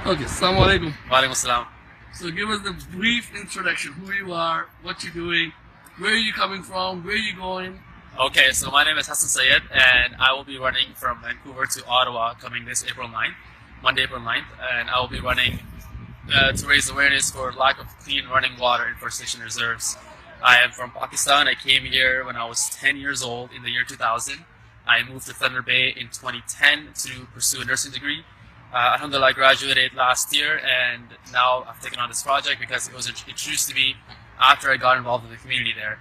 Okay, Assalamu alaikum. Walaikum salam. So give us a brief introduction, who you are, what you're doing, where are you coming from, where are you going? Okay, so my name is Hasan Syed, and I will be running from Vancouver to Ottawa coming this April 9th, Monday, April 9th, and I will be running to raise awareness for lack of clean running water in First Nation reserves. I am from Pakistan. I came here when I was 10 years old in the year 2000. I moved to Thunder Bay in 2010 to pursue a nursing degree. Alhamdulillah, I graduated last year, and now I've taken on this project because it was introduced to me after I got involved in the community there.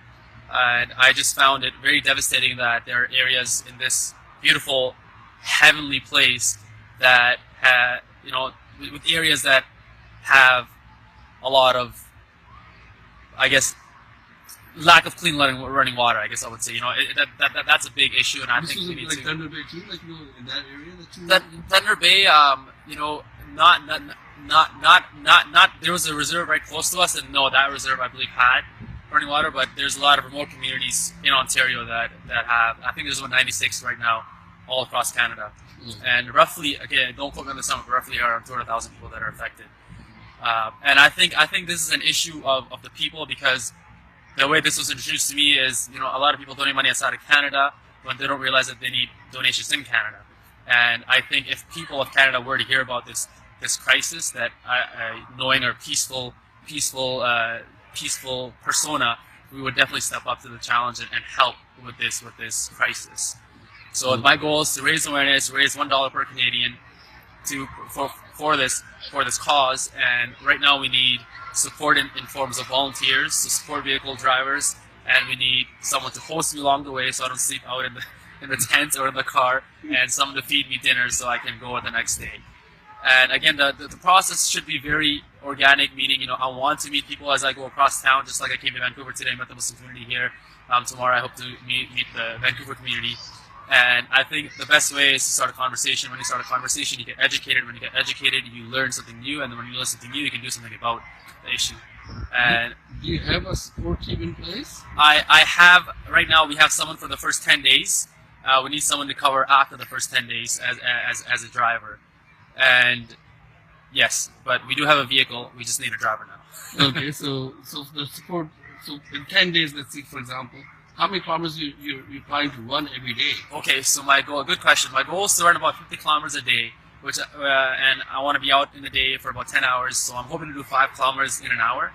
And I just found it very devastating that there are areas in this beautiful, heavenly place that with areas that have a lot of, I guess, lack of clean running water. I guess I would say, that's a big issue, and I This think was we need like to. Thunder Bay too, like in that area that you That Thunder Bay, not. There was a reserve right close to us, and no, that reserve I believe had running water. But there's a lot of remote communities in Ontario that have. I think there's about 96 right now, all across Canada, and roughly, again, don't quote me on this number, but roughly around 200,000 people that are affected. And I think this is an issue of the people, because the way this was introduced to me is, a lot of people donate money outside of Canada when they don't realize that they need donations in Canada. And I think if people of Canada were to hear about this crisis, that knowing our peaceful persona, we would definitely step up to the challenge and help with this crisis. So my goal is to raise awareness, raise $1 per Canadian for this cause. And right now we need support in forms of volunteers to support vehicle drivers, and we need someone to host me along the way so I don't sleep out in the tent or in the car, and someone to feed me dinner so I can go the next day. And again, the process should be very organic, meaning, I want to meet people as I go across town, just like I came to Vancouver today, met the Muslim community here. Tomorrow I hope to meet the Vancouver community. And I think the best way is to start a conversation. When you start a conversation, you get educated. When you get educated, you learn something new. And then when you learn something new, you can do something about the issue. And do you have a support team in place? I have, right now, we have someone for the first 10 days. We need someone to cover after the first 10 days as a driver. And yes, but we do have a vehicle. We just need a driver now. Okay, so the support. So in 10 days, let's see, for example, how many kilometers you're planning to run every day? Okay, so my goal, good question. My goal is to run about 50 kilometers a day, which and I want to be out in the day for about 10 hours. So I'm hoping to do 5 kilometers in an hour,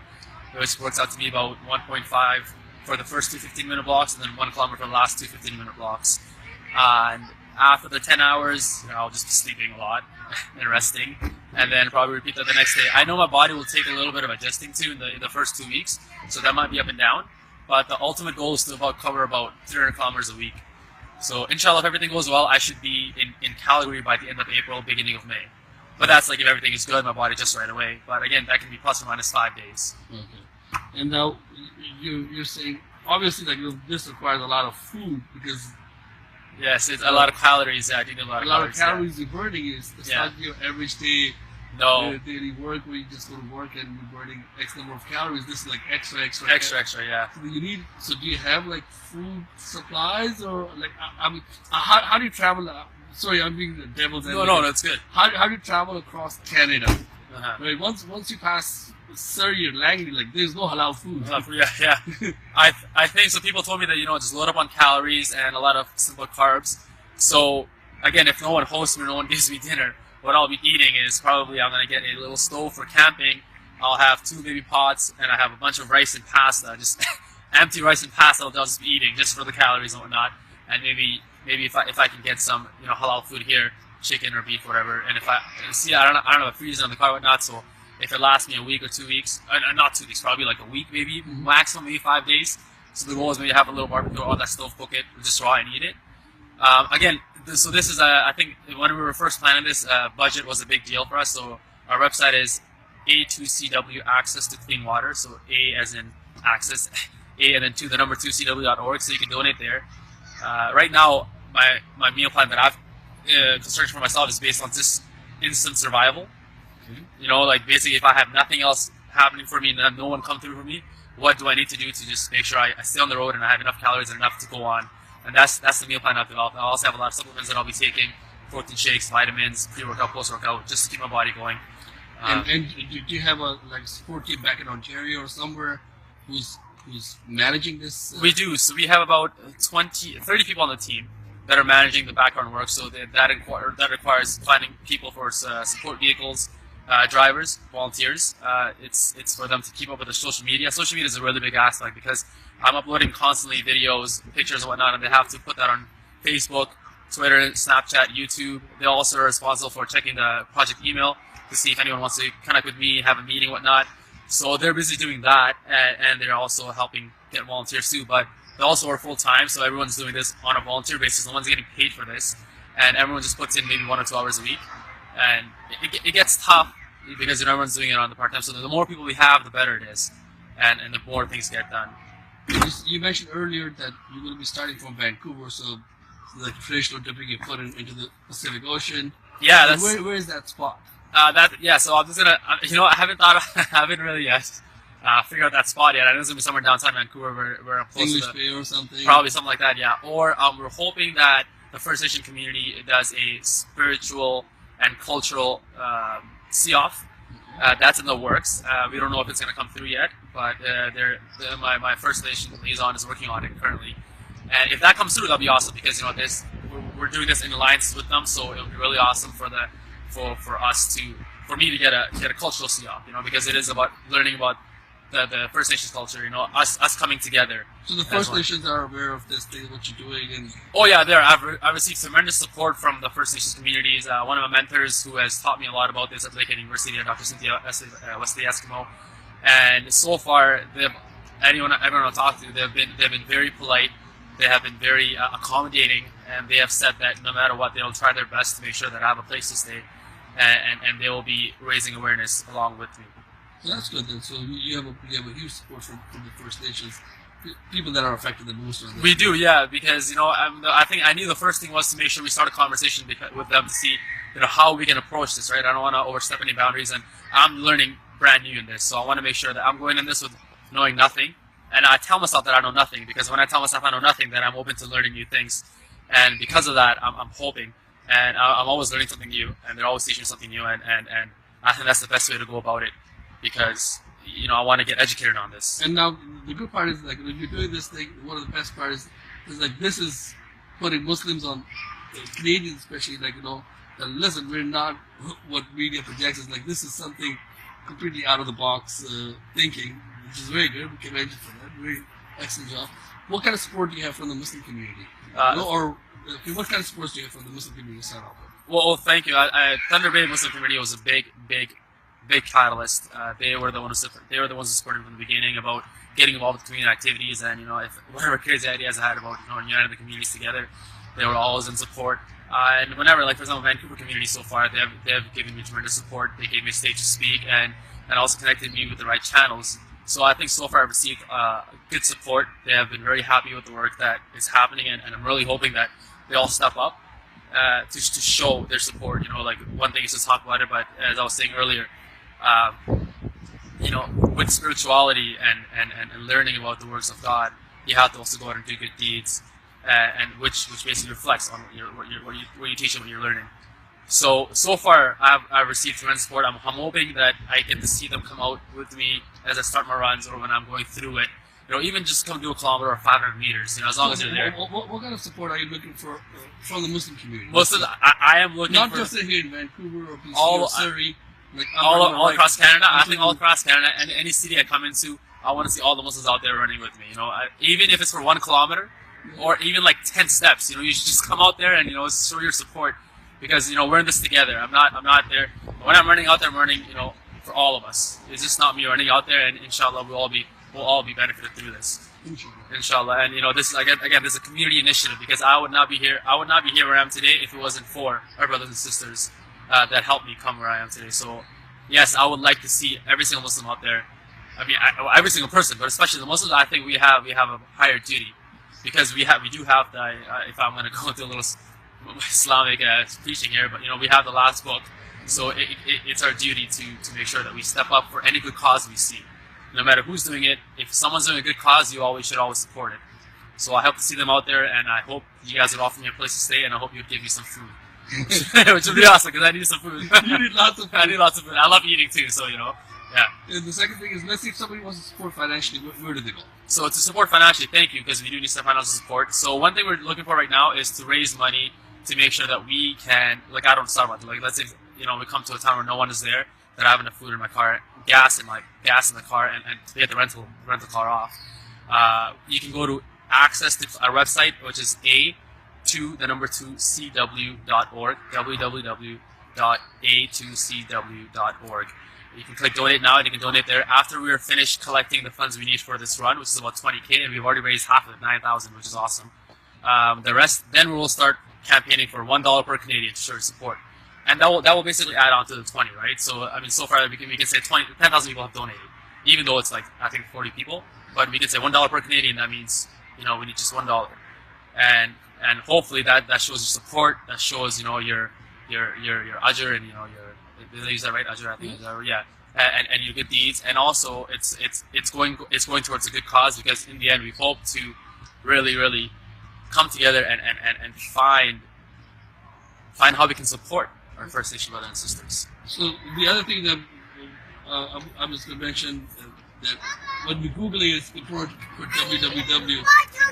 which works out to be about 1.5 for the first two 15-minute blocks, and then 1 kilometer for the last two 15-minute blocks. And after the 10 hours, I'll just be sleeping a lot and resting, and then probably repeat that the next day. I know my body will take a little bit of adjusting to in the first 2 weeks, so that might be up and down. But the ultimate goal is to cover about 300 kilometers a week. So inshallah, if everything goes well, I should be in Calgary by the end of April, beginning of May. But that's like if everything is good, my body just right away. But again, that can be plus or minus 5 days. Okay. And now you're saying, obviously, like this requires a lot of food, because yes, it's a lot of calories. Yeah, I do need a lot of calories you're burning. It's not your average day. No. Daily work where you just go to work and you're burning X number of calories. This is like extra. Yeah. So do you have like food supplies, or like I mean, how do you travel? Sorry, I'm being the devil's advocate. No, that's good. How do you travel across Canada? Uh-huh. Right, once you pass Surrey or Langley, like there's no halal food. Yeah. I think so. People told me that just load up on calories and a lot of simple carbs. So again, if no one hosts me, no one gives me dinner, what I'll be eating is probably I'm gonna get a little stove for camping. I'll have 2 baby pots, and I have a bunch of rice and pasta, just empty rice and pasta. I'll just be eating just for the calories and whatnot. And maybe if I can get some halal food here, chicken or beef, whatever. And if I don't have a freezer in the car, whatnot. So if it lasts me a week or 2 weeks, not 2 weeks, probably like a week, maybe maximum, maybe 5 days. So the goal is maybe have a little barbecue on that stove, cook it, just raw and eat it. Again, so this is I think when we were first planning this, budget was a big deal for us. So our website is A2CW Access to Clean Water. So A as in access, A and then 2 the number 2 CW.org. So you can donate there. Right now, my meal plan that I've constructed for myself is based on just instant survival. Like basically if I have nothing else happening for me and then no one come through for me, what do I need to do to just make sure I stay on the road and I have enough calories and enough to go on? And that's the meal plan I've developed. I also have a lot of supplements that I'll be taking, protein shakes, vitamins, pre-workout, post-workout, just to keep my body going. And do you have a like support team back in Ontario or somewhere who's managing this? We do. So we have about 30 people on the team that are managing the background work. So that requires finding people for support vehicles, drivers, volunteers. It's for them to keep up with their social media. Social media is a really big aspect because I'm uploading constantly videos, pictures, and whatnot, and they have to put that on Facebook, Twitter, Snapchat, YouTube. They also are responsible for checking the project email to see if anyone wants to connect with me, have a meeting, whatnot. So they're busy doing that, and they're also helping get volunteers too. But they also are full time, so everyone's doing this on a volunteer basis. No one's getting paid for this, and everyone just puts in maybe 1 or 2 hours a week. And it gets tough because everyone's doing it on the part time. So the more people we have, the better it is, and the more things get done. You mentioned earlier that you're going to be starting from Vancouver, so the traditional dipping you put into the Pacific Ocean. Yeah, that's where is that spot? So I'm just gonna, I haven't really yet figured out that spot yet. I know it's gonna be somewhere downtown Vancouver where I'm close English to Bay or something. Probably something like that, yeah. Or we're hoping that the First Nation community does a spiritual and cultural see-off. That's in the works. We don't know if it's gonna come through yet, but my First Nation liaison is working on it currently. And if that comes through, that'll be awesome because we're doing this in alliances with them, so it'll be really awesome for me to get a cultural see-off, because it is about learning about the First Nations culture, us coming together. So the First Nations are aware of this thing, what you're doing, and oh yeah, I've received tremendous support from the First Nations communities. One of my mentors who has taught me a lot about this at Lakehead University, Dr. Cynthia Wesley Eskimo, and so far everyone I've talked to, they've been very polite. They have been very accommodating, and they have said that no matter what, they'll try their best to make sure that I have a place to stay, and they will be raising awareness along with me. So that's good then. So you have a huge support from the First Nations, people that are affected the most. We do, yeah, because I knew the first thing was to make sure we start a conversation with them to see how we can approach this, right? I don't want to overstep any boundaries, and I'm learning brand new in this, so I want to make sure that I'm going in this with knowing nothing. And I tell myself that I know nothing, because when I tell myself I know nothing, then I'm open to learning new things. And because of that, I'm hoping, and I'm always learning something new, and they're always teaching something new, and I think that's the best way to go about it, because I want to get educated on this. And now the good part is, like, when you're doing this thing, one of the best parts is like this is putting Muslims on, Canadians especially, like, that listen, we're not what media projects. Is like this is something completely out of the box thinking, which is very good. We can mention for that. Very excellent job. What kind of support do you have from the Muslim community? What kind of support do you have from the Muslim community side of it? Well, thank you. Thunder Bay Muslim community was a big catalyst. They were the ones who supported me from the beginning about getting involved with community activities, and if whatever crazy ideas I had about uniting the communities together, they were always in support. And whenever, like for example, Vancouver community so far, they have given me tremendous support. They gave me a stage to speak, and also connected me with the right channels. So I think so far I've received good support. They have been very happy with the work that is happening, and I'm really hoping that they all step up to show their support. Like one thing is to talk about it, but as I was saying earlier, with spirituality and learning about the works of God, you have to also go out and do good deeds, and which basically reflects on what you teach and what you're learning. So far, I've received tremendous support. I'm hoping that I get to see them come out with me as I start my runs, or when I'm going through it. Even just come do a kilometer or 500 meters. As long as they're there. What kind of support are you looking for from the Muslim community? I am looking not for just here in Vancouver or BC or Surrey, like all across Canada. I think all across Canada, and any city I come into, I want to see all the Muslims out there running with me. Even if it's for 1 kilometer, or even like 10 steps. You should just come out there and show your support. Because we're in this together. I'm not there. When I'm running out there, I'm running for all of us. It's just not me running out there, and inshallah we'll all be benefited through this. Inshallah. And this is again this is a community initiative, because I would not be here where I am today if it wasn't for our brothers and sisters that helped me come where I am today. So yes, I would like to see every single Muslim out there. I mean, every single person, but especially the Muslims. I think we have a higher duty, because we do have the. If I'm going to go into a little Islamic preaching here, but we have the last book, so it's our duty to make sure that we step up for any good cause we see, no matter who's doing it. If someone's doing a good cause, should always support it. So I hope to see them out there, and I hope you guys would offer me a place to stay, and I hope you would give me some food. which would be awesome because I need some food. You need lots of food. I need lots of food. I love eating too, so yeah. And the second thing is, let's say if somebody wants to support financially, where do they go? So to support financially, thank you, because we do need some financial support. So one thing we're looking for right now is to raise money to make sure that we can, like, I don't start about it. Like, let's say, we come to a town where no one is there, that I have enough food in my car, gas in the car, and to get the rental car off. You can go to access to our website, which is a2cw.org, www.a2cw.org. You can click donate now, and you can donate there. After we are finished collecting the funds we need for this run, which is about 20K, and we've already raised half of it, 9,000, which is awesome. The rest, then we will start campaigning for $1 per Canadian to show support, and that will basically add on to the 20, right? So I mean, so far we can say 10,000 people have donated, even though it's like I think 40 people, but we can say $1 per Canadian. That means we need just $1, and hopefully that shows your support, that shows your ajr and your. Did I use that right? Ajr, I think. Yeah. And your good deeds, and also it's going towards a good cause, because in the end we hope to really come together and find how we can support our First Nation brothers and sisters. So the other thing that I'm just going to mention that when we Google it, it's important to put www,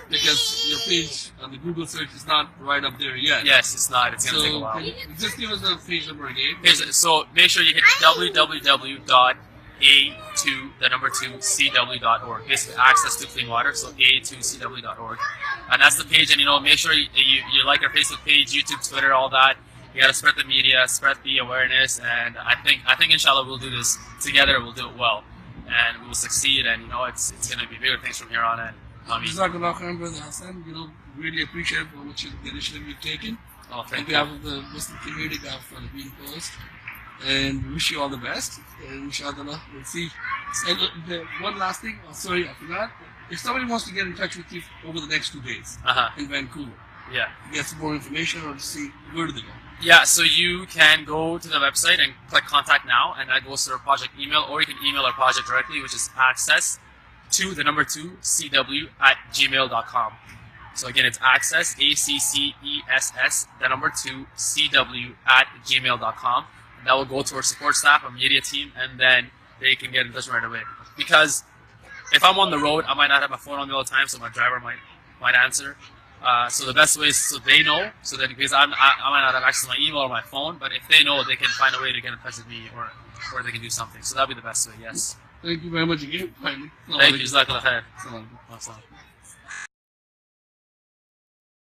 because your page on the Google search is not right up there yet. Yes, it's not. It's going to take a while. Just give us the page number again. So make sure you hit www.a2cw.org. Basically, access to clean water. So a2cw.org, and that's the page. And make sure you like our Facebook page, YouTube, Twitter, all that. You gotta spread the media, spread the awareness, and I think inshallah we'll do this together. We'll do it well, and we will succeed. And it's gonna be bigger things from here on in. Jazakallah khairan, Brother Hasan. Really appreciate the initiative you've taken. Oh, thank on you. behalf of the Muslim community, on behalf of the Bean Post, and we wish you all the best. And inshallah, we'll see. And one last thing, sorry, I forgot. If somebody wants to get in touch with you over the next 2 days in Vancouver, yeah, to get some more information or to see, where do they go? Yeah, so you can go to the website and click contact now, and that goes to our project email, or you can email our project directly, which is access to cw@gmail.com. So again, it's access, ACCESS, 2cw@gmail.com. And that will go to our support staff, our media team, and then they can get in touch right away. Because if I'm on the road, I might not have my phone on me all the time, so my driver might answer. So the best way is so they know, so that because I might not have access to my email or my phone, but if they know, they can find a way to get in touch with me, or they can do something. So that'd be the best way, yes. Thank you very much again. Thank you. Jazakallah khair. Assalamu alaikum.